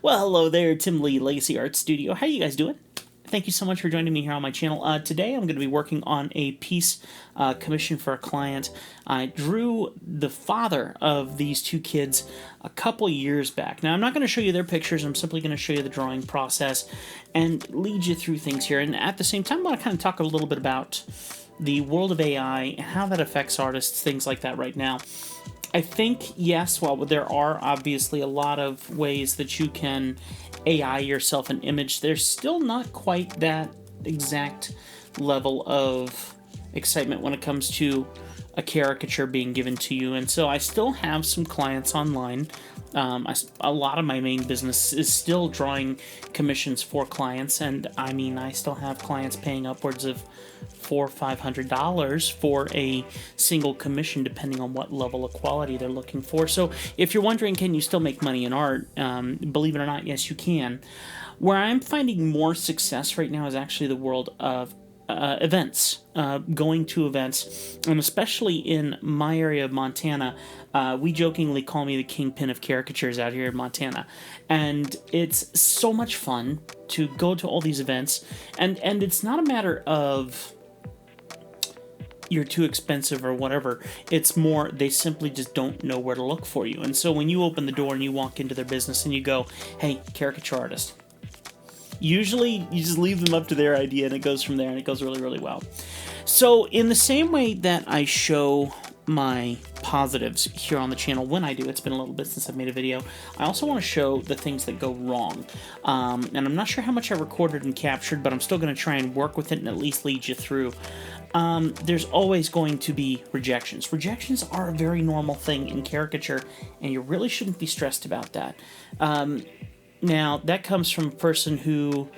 Well, hello there, Tim Lee, Legacy Art Studio. How you guys doing? Thank you so much for joining me here on my channel. Today I'm going to be working on a piece commissioned for a client. I drew the father of these two kids a couple years back. Now I'm not going to show you their pictures, I'm simply going to show you the drawing process and lead you through things here. And at the same time I want to kind of talk a little bit about the world of AI and how that affects artists, things like that right now. I think, yes, while there are obviously a lot of ways that you can AI yourself an image, there's still not quite that exact level of excitement when it comes to a caricature being given to you. And so I still have some clients online. A lot of my main business is still drawing commissions for clients, and I mean, I still have clients paying upwards of $400 or $500 for a single commission, depending on what level of quality they're looking for. So if you're wondering, can you still make money in art? Believe it or not, yes, you can. Where I'm finding more success right now is actually the world of events, going to events, and especially in my area of Montana. We jokingly call me the kingpin of caricatures out here in Montana, and it's so much fun to go to all these events, and it's not a matter of you're too expensive or whatever. It's more they simply just don't know where to look for you. And so when you open the door and you walk into their business and you go, hey, caricature artist, usually you just leave them up to their idea and it goes from there, and it goes really, really well. So in the same way that I show my positives here on the channel when I do, it's been a little bit since I've made a video, I also want to show the things that go wrong. And I'm not sure how much I recorded and captured, but I'm still going to try and work with it and at least lead you through. There's always going to be rejections. Rejections are a very normal thing in caricature, and you really shouldn't be stressed about that. Now, that comes from a person who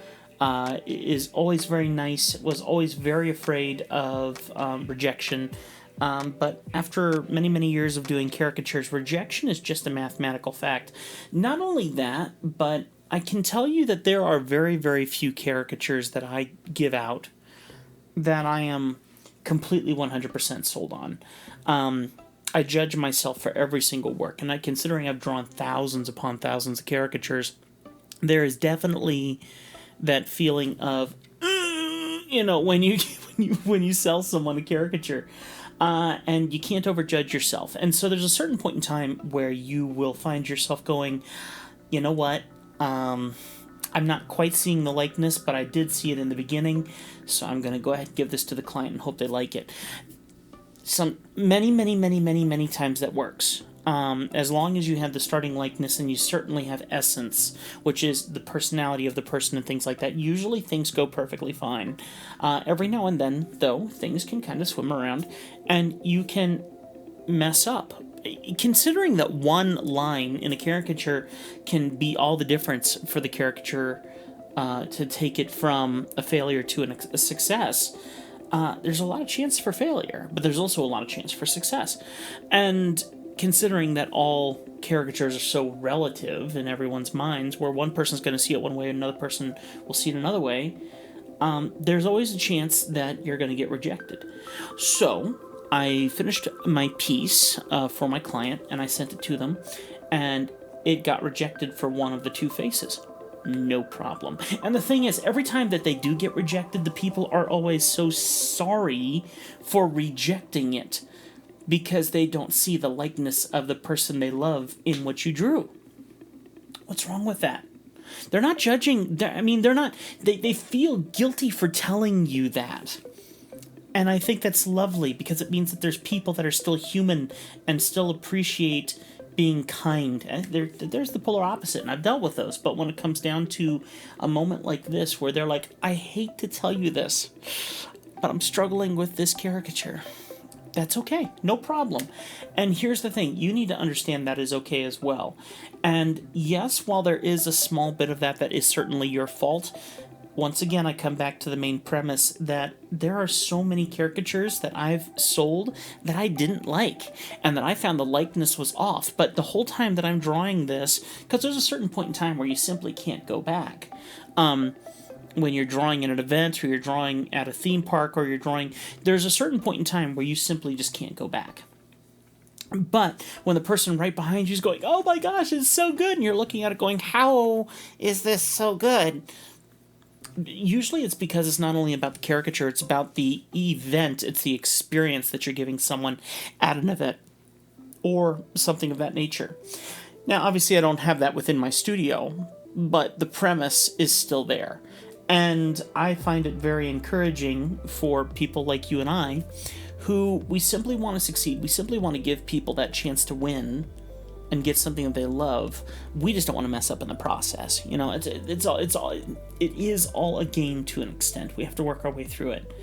is always very nice, was always very afraid of rejection, but after many, many years of doing caricatures, rejection is just a mathematical fact. Not only that, but I can tell you that there are very, very few caricatures that I give out that I am completely 100% sold on. I judge myself for every single work, and considering I've drawn thousands upon thousands of caricatures, there is definitely that feeling of, when you sell someone a caricature, and you can't overjudge yourself. And so there's a certain point in time where you will find yourself going, you know what, I'm not quite seeing the likeness, but I did see it in the beginning, so I'm going to go ahead and give this to the client and hope they like it. Many times that works. As long as you have the starting likeness and you certainly have essence, which is the personality of the person and things like that, usually things go perfectly fine. Every now and then, though, things can kind of swim around and you can mess up. Considering that one line in a caricature can be all the difference for the caricature to take it from a failure to a success, there's a lot of chance for failure, but there's also a lot of chance for success. And considering that all caricatures are so relative in everyone's minds, where one person's going to see it one way and another person will see it another way, there's always a chance that you're going to get rejected. So I finished my piece for my client, and I sent it to them, and it got rejected for one of the two faces. No problem. And the thing is, every time that they do get rejected, the people are always so sorry for rejecting it, because they don't see the likeness of the person they love in what you drew. What's wrong with that? They're not judging. They feel guilty for telling you that. And I think that's lovely, because it means that there's people that are still human and still appreciate being kind. There's the polar opposite, and I've dealt with those. But when it comes down to a moment like this, where they're like, I hate to tell you this, but I'm struggling with this caricature. That's okay, no problem. And here's the thing, you need to understand that is okay as well. And yes, while there is a small bit of that is certainly your fault, once again, I come back to the main premise that there are so many caricatures that I've sold that I didn't like, and that I found the likeness was off. But the whole time that I'm drawing this, because there's a certain point in time where you simply can't go back. When you're drawing at an event, or you're drawing at a theme park, or you're drawing, there's a certain point in time where you simply just can't go back. But when the person right behind you is going, oh my gosh, it's so good, and you're looking at it going, how is this so good? Usually it's because it's not only about the caricature, it's about the event, it's the experience that you're giving someone at an event or something of that nature. Now, obviously, I don't have that within my studio, but the premise is still there. And I find it very encouraging for people like you and I, who we simply want to succeed. We simply want to give people that chance to win and get something that they love. We just don't want to mess up in the process. You know, it is all a game to an extent. We have to work our way through it.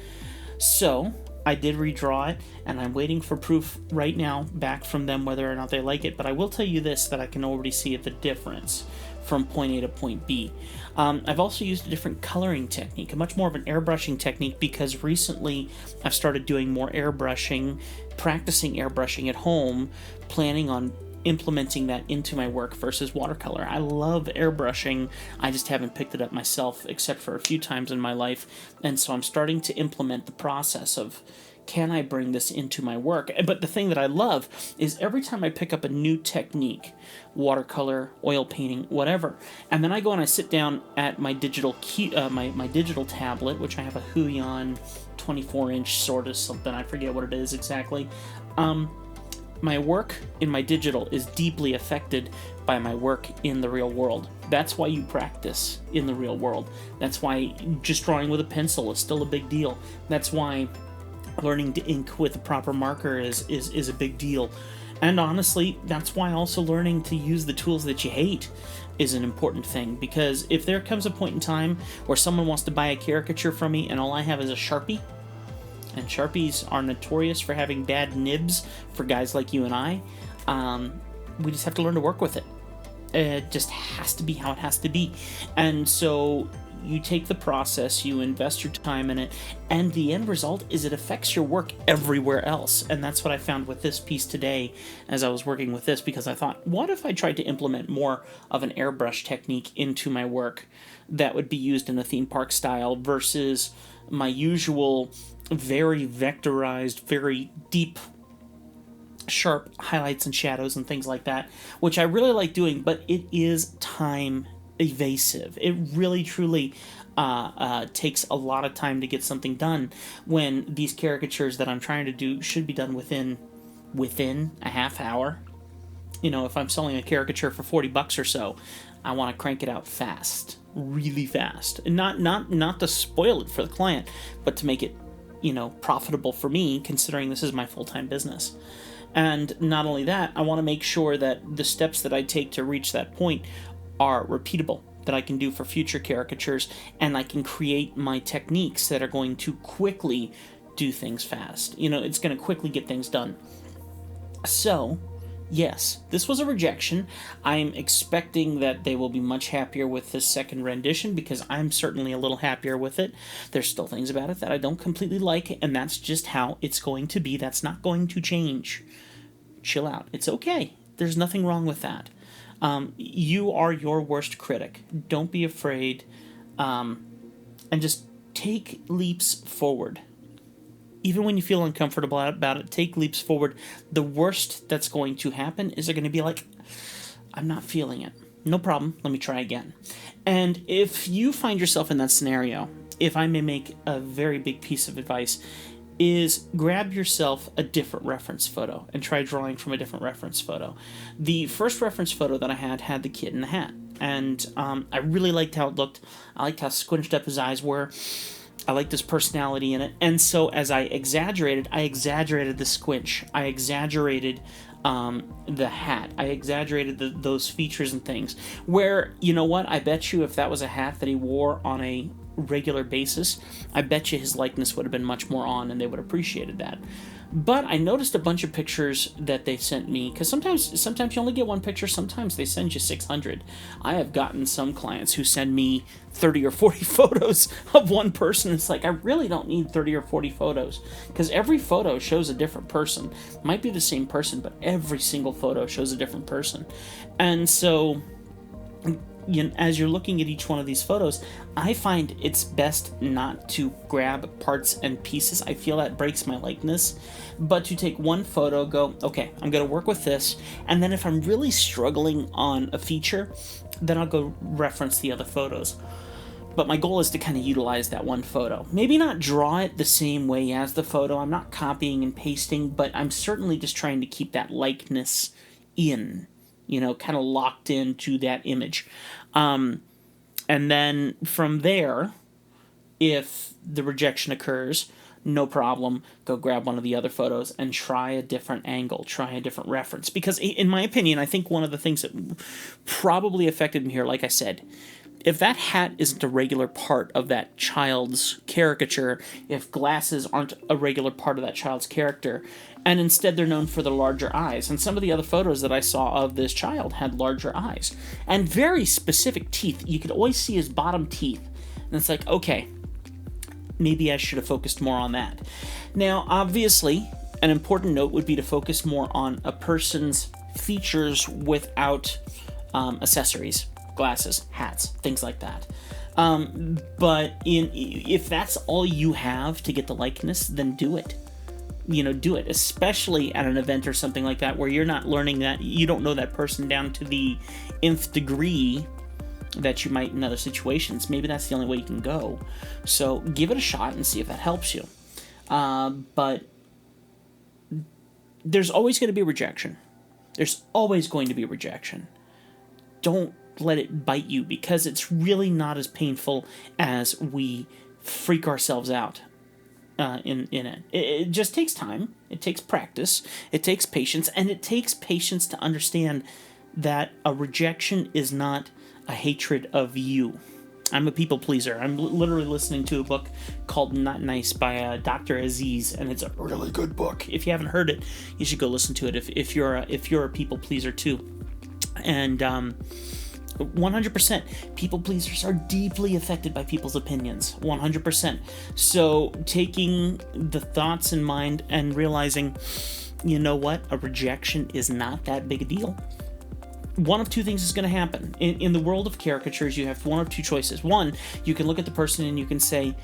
So I did redraw it, and I'm waiting for proof right now back from them whether or not they like it. But I will tell you this, that I can already see the difference from point A to point B. I've also used a different coloring technique, a much more of an airbrushing technique, because recently I've started doing more airbrushing, practicing airbrushing at home, planning on implementing that into my work versus watercolor. I love airbrushing, I just haven't picked it up myself except for a few times in my life, and so I'm starting to implement the process of, can I bring this into my work? But the thing that I love is every time I pick up a new technique, watercolor, oil painting, whatever, and then I go and I sit down at my digital my digital tablet, which I have a Huion 24-inch sort of something, I forget what it is exactly. My work in my digital is deeply affected by my work in the real world. That's why you practice in the real world. That's why just drawing with a pencil is still a big deal. That's why learning to ink with a proper marker is a big deal. And honestly, that's why also learning to use the tools that you hate is an important thing. Because if there comes a point in time where someone wants to buy a caricature from me and all I have is a Sharpie, and Sharpies are notorious for having bad nibs for guys like you and I, we just have to learn to work with it. It just has to be how it has to be. And so you take the process, you invest your time in it, and the end result is it affects your work everywhere else. And that's what I found with this piece today as I was working with this, because I thought, what if I tried to implement more of an airbrush technique into my work that would be used in a theme park style versus my usual very vectorized, very deep, sharp highlights and shadows and things like that, which I really like doing, but it is time evasive. It really, truly takes a lot of time to get something done when these caricatures that I'm trying to do should be done within a half hour. You know, if I'm selling a caricature for $40 or so, I want to crank it out fast, really fast, and not to spoil it for the client, but to make it, you know, profitable for me, considering this is my full-time business. And not only that, I want to make sure that the steps that I take to reach that point are repeatable, that I can do for future caricatures, and I can create my techniques that are going to quickly do things fast. You know, it's going to quickly get things done. So, yes, this was a rejection. I'm expecting that they will be much happier with this second rendition, because I'm certainly a little happier with it. There's still things about it that I don't completely like, and that's just how it's going to be. That's not going to change. Chill out. It's okay. There's nothing wrong with that. You are your worst critic. Don't be afraid, and just take leaps forward. Even when you feel uncomfortable about it, take leaps forward. The worst that's going to happen is they're going to be like, I'm not feeling it. No problem. Let me try again. And if you find yourself in that scenario, if I may make a very big piece of advice, is grab yourself a different reference photo and try drawing from a different reference photo. The first reference photo that I had the kid in the hat, and I really liked how it looked. I liked how squinched up his eyes were. I liked his personality in it, and so as I exaggerated the squinch. I exaggerated the hat. I exaggerated those features and things. Where, you know what, I bet you if that was a hat that he wore on a regular basis, I bet you his likeness would have been much more on, and they would have appreciated that. But I noticed a bunch of pictures that they sent me, because sometimes you only get one picture, sometimes they send you 600. I have gotten some clients who send me 30 or 40 photos of one person. It's like, I really don't need 30 or 40 photos, because every photo shows a different person. Might be the same person, but every single photo shows a different person. And so as you're looking at each one of these photos, I find it's best not to grab parts and pieces. I feel that breaks my likeness. But to take one photo, go, okay, I'm going to work with this, and then if I'm really struggling on a feature, then I'll go reference the other photos. But my goal is to kind of utilize that one photo. Maybe not draw it the same way as the photo. I'm not copying and pasting, but I'm certainly just trying to keep that likeness in, kind of locked into that image. And then from there, if the rejection occurs, no problem, go grab one of the other photos and try a different angle, try a different reference. Because in my opinion, I think one of the things that probably affected me here, like I said, if that hat isn't a regular part of that child's caricature, if glasses aren't a regular part of that child's character, and instead they're known for their larger eyes, and some of the other photos that I saw of this child had larger eyes, and very specific teeth. You could always see his bottom teeth, and it's like, okay, maybe I should have focused more on that. Now, obviously, an important note would be to focus more on a person's features without accessories, glasses, hats, things like that. But if that's all you have to get the likeness, then do it. Do it, especially at an event or something like that where you're not learning that, you don't know that person down to the nth degree that you might in other situations. Maybe that's the only way you can go. So give it a shot and see if that helps you. But there's always going to be rejection. There's always going to be rejection. Don't let it bite you, because it's really not as painful as we freak ourselves out in it. It just takes time. It takes practice. It takes patience. And it takes patience to understand that a rejection is not a hatred of you. I'm a people pleaser. I'm literally listening to a book called Not Nice by Dr. Aziz, and it's a really good book. If you haven't heard it, you should go listen to it if you're a people pleaser too. And 100%, people pleasers are deeply affected by people's opinions. 100%. So taking the thoughts in mind and realizing, you know what, a rejection is not that big a deal. One of two things is going to happen. In the world of caricatures, you have one of two choices. One, you can look at the person and you can say,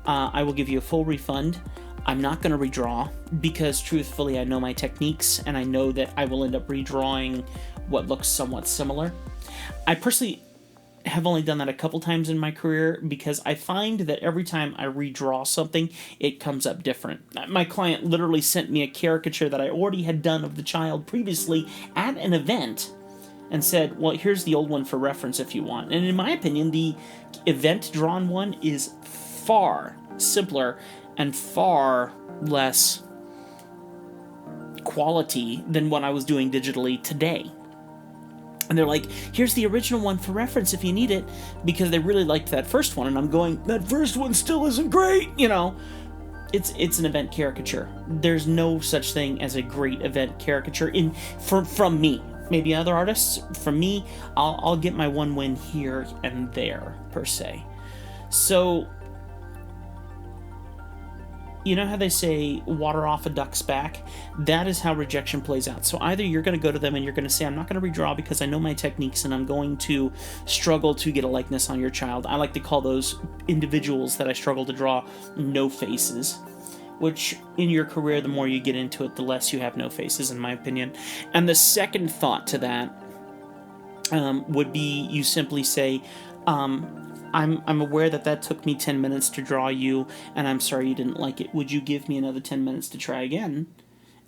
I will give you a full refund. I'm not going to redraw, because truthfully I know my techniques and I know that I will end up redrawing what looks somewhat similar. I personally have only done that a couple times in my career, because I find that every time I redraw something, it comes up different. My client literally sent me a caricature that I already had done of the child previously at an event and said, well, here's the old one for reference if you want. And in my opinion, the event-drawn one is far simpler and far less quality than what I was doing digitally today. And they're like, here's the original one for reference if you need it, because they really liked that first one. And I'm going, that first one still isn't great, It's an event caricature. There's no such thing as a great event caricature from me. Maybe other artists. From me, I'll get my one win here and there, per se. So, you know how they say water off a duck's back? That is how rejection plays out. So either you're going to go to them and you're going to say, I'm not going to redraw because I know my techniques and I'm going to struggle to get a likeness on your child. I like to call those individuals that I struggle to draw no faces, which in your career, the more you get into it, the less you have no faces, in my opinion. And the second thought to that would be you simply say, I'm aware that took me 10 minutes to draw you, and I'm sorry you didn't like it. Would you give me another 10 minutes to try again?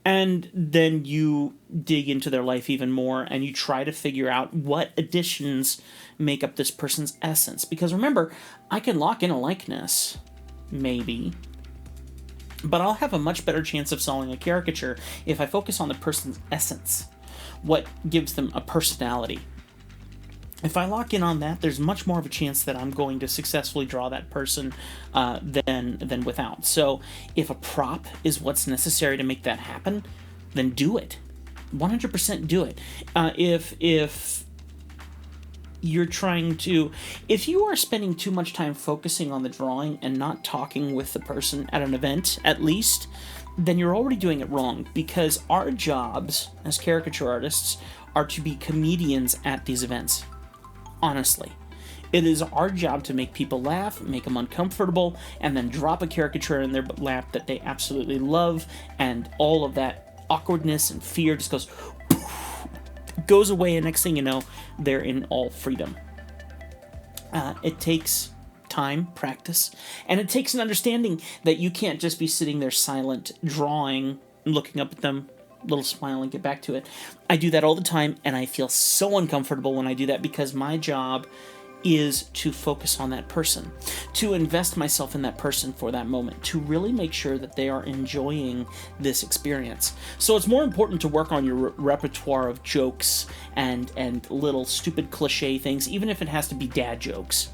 And then you dig into their life even more, and you try to figure out what additions make up this person's essence. Because remember, I can lock in a likeness, maybe, but I'll have a much better chance of selling a caricature if I focus on the person's essence, what gives them a personality. If I lock in on that, there's much more of a chance that I'm going to successfully draw that person than without. So if a prop is what's necessary to make that happen, then do it. 100% do it. If you're trying to... If you are spending too much time focusing on the drawing and not talking with the person at an event, at least, then you're already doing it wrong, because our jobs as caricature artists are to be comedians at these events. honestly. It is our job to make people laugh, make them uncomfortable, and then drop a caricature in their lap that they absolutely love, and all of that awkwardness and fear just goes away, and next thing you know, they're in all freedom. It takes time, practice, and it takes an understanding that you can't just be sitting there silent, drawing, looking up at them, little smile, and get back to it. I do that all the time, and I feel so uncomfortable when I do that because my job is to focus on that person, to invest myself in that person for that moment, to really make sure that they are enjoying this experience. So it's more important to work on your repertoire of jokes and little stupid cliche things, even if it has to be dad jokes.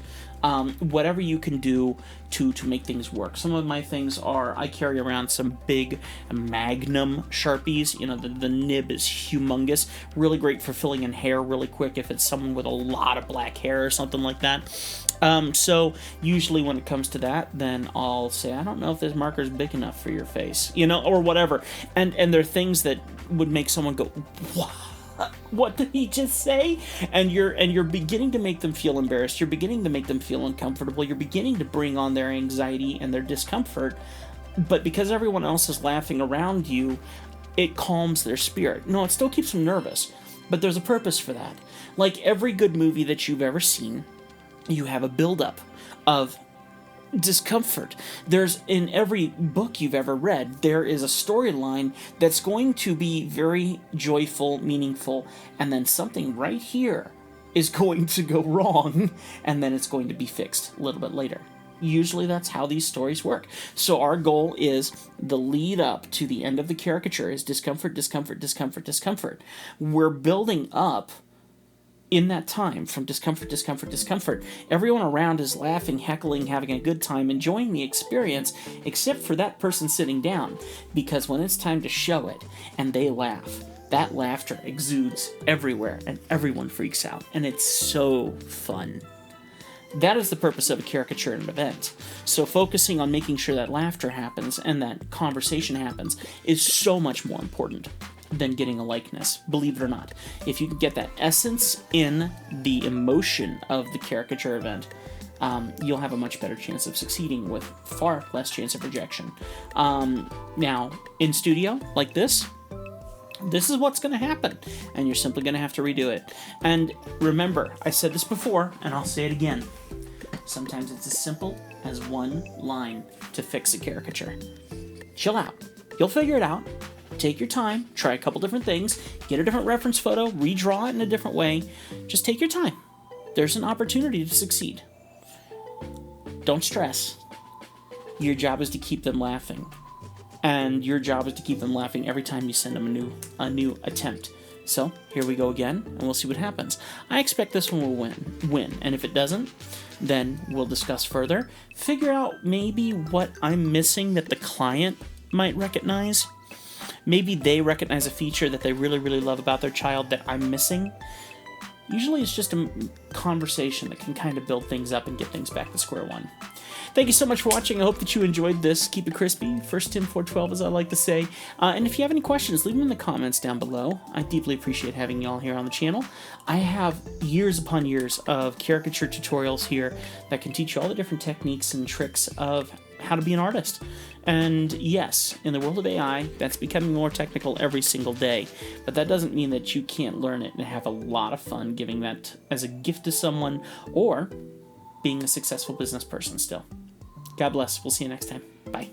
Whatever you can do to make things work. Some of my things are, I carry around some big Magnum Sharpies. You know, the nib is humongous. Really great for filling in hair really quick if it's someone with a lot of black hair or something like that. So usually when it comes to that, then I'll say, I don't know if this marker is big enough for your face, you know, or whatever. And they're things that would make someone go, what? What did he just say? And you're beginning to make them feel embarrassed. You're beginning to make them feel uncomfortable. You're beginning to bring on their anxiety and their discomfort. But because everyone else is laughing around you, it calms their spirit. No, it still keeps them nervous, but there's a purpose for that. Like every good movie that you've ever seen, you have a buildup of discomfort. There's, in every book you've ever read, there is a storyline that's going to be very joyful, meaningful, and then something right here is going to go wrong, and then it's going to be fixed a little bit later. Usually that's how these stories work. So our goal is the lead up to the end of the caricature is discomfort, discomfort, discomfort, discomfort. We're building up in that time from discomfort, discomfort, discomfort. Everyone around is laughing, heckling, having a good time, enjoying the experience, except for that person sitting down. Because when it's time to show it and they laugh, that laughter exudes everywhere and everyone freaks out. And it's so fun. That is the purpose of a caricature and an event. So focusing on making sure that laughter happens and that conversation happens is so much more important than getting a likeness, believe it or not. If you can get that essence in the emotion of the caricature event, you'll have a much better chance of succeeding with far less chance of rejection. Now, in studio, like this is what's going to happen, and you're simply going to have to redo it. And remember, I said this before, and I'll say it again. Sometimes it's as simple as one line to fix a caricature. Chill out. You'll figure it out. Take your time, try a couple different things, get a different reference photo, redraw it in a different way. Just take your time. There's an opportunity to succeed. Don't stress. Your job is to keep them laughing. And your job is to keep them laughing every time you send them a new attempt. So, here we go again, and we'll see what happens. I expect this one will win. And if it doesn't, then we'll discuss further. Figure out maybe what I'm missing that the client might recognize. Maybe they recognize a feature that they really, really love about their child that I'm missing. Usually it's just a conversation that can kind of build things up and get things back to square one. Thank you so much for watching. I hope that you enjoyed this. Keep it crispy. First Tim 412, as I like to say. And if you have any questions, leave them in the comments down below. I deeply appreciate having you all here on the channel. I have years upon years of caricature tutorials here that can teach you all the different techniques and tricks of how to be an artist. And yes, in the world of AI, that's becoming more technical every single day. But that doesn't mean that you can't learn it and have a lot of fun giving that as a gift to someone or being a successful business person still. God bless. We'll see you next time. Bye.